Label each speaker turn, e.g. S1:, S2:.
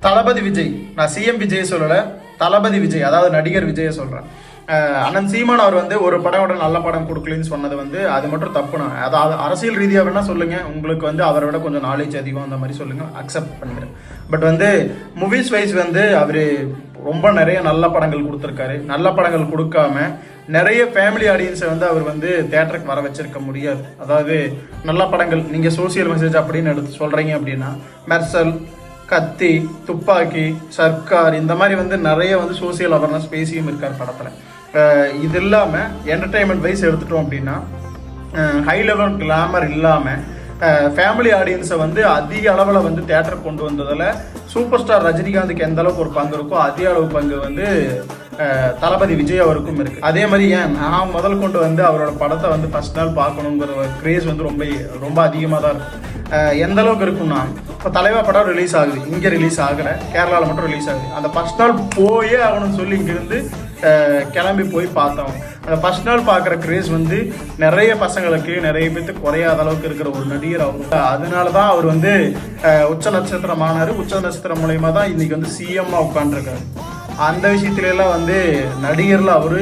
S1: தளபதி விஜய், நான் சிஎம் விஜய் சொல்லலை, தளபதி விஜய் அதாவது நடிகர் விஜயை சொல்கிறேன். அண்ணன் சீமான் அவர் வந்து ஒரு படமோட நல்ல படம் கொடுக்கலன்னு சொன்னது வந்து அது மட்டும் தப்புனா, அதாவது அரசியல் ரீதியாக வேணா சொல்லுங்கள், உங்களுக்கு வந்து அவரை விட கொஞ்சம் நாலேஜ் அதிகம் அந்த மாதிரி சொல்லுங்கள், அக்செப்ட் பண்ணிக்கிறேன். பட் வந்து மூவிஸ் வைஸ் வந்து அவர் ரொம்ப நிறைய நல்ல படங்கள் கொடுத்துருக்காரு. நல்ல படங்கள் கொடுக்காம நிறைய ஃபேமிலி ஆடியன்ஸை வந்து அவர் வந்து தேட்டருக்கு வர வச்சிருக்க முடியாது. அதாவது நல்ல படங்கள் நீங்கள் சோசியல் மெசேஜ் அப்படின்னு எடுத்து சொல்கிறீங்க அப்படின்னா மெர்சல், கத்தி, துப்பாக்கி, சர்க்கார் இந்த மாதிரி வந்து நிறைய வந்து சோசியல் அவேர்னஸ் பேசியும் இருக்கார் படத்தில். இது இல்லாமல் என்டர்டெயின்மெண்ட் வைஸ் எடுத்துட்டோம் அப்படின்னா ஹை லெவல் கிளாமர் இல்லாமல் ஃபேமிலி ஆடியன்ஸை வந்து அதிக அளவில் வந்து தேட்டருக்கு கொண்டு வந்ததில் சூப்பர் ஸ்டார் ரஜினிகாந்துக்கு எந்த அளவுக்கு ஒரு பங்கு இருக்கோ அதே அளவு பங்கு வந்து தளபதி விஜய் அவருக்கும் இருக்குது. அதே மாதிரி நான் முதல் கொண்டு வந்து அவரோட படத்தை வந்து ஃபஸ்ட் நாள் பார்க்கணுங்கிற கிரேஸ் வந்து ரொம்ப அதிகமாக தான் இருக்கும். எந்த அளவுக்கு இருக்குன்னா, இப்போ தலைவா படம் ரிலீஸ் ஆகுது, இங்கே ரிலீஸ் ஆகலை, கேரளாவில் மட்டும் ரிலீஸ் ஆகுது. அந்த ஃபஸ்ட் நாள் போயே ஆகணும்னு சொல்லி இங்கேருந்து கிளம்பி போய் பார்த்தோம். அந்த ஃபஸ்ட் நாள் பார்க்குற கிரேஸ் வந்து நிறைய பசங்களுக்கு நிறைய பேர்த்துக்கு குறையாத அளவுக்கு இருக்கிற ஒரு நடிகர் அவர். அதனால தான் அவர் வந்து உச்ச நட்சத்திரமானார். உச்ச நட்சத்திரம் மூலயமா தான் இன்னைக்கு வந்து சிஎம்மாக உட்காந்துருக்காரு. அந்த விஷயத்துல எல்லாம் வந்து நடிகர்ல அவரு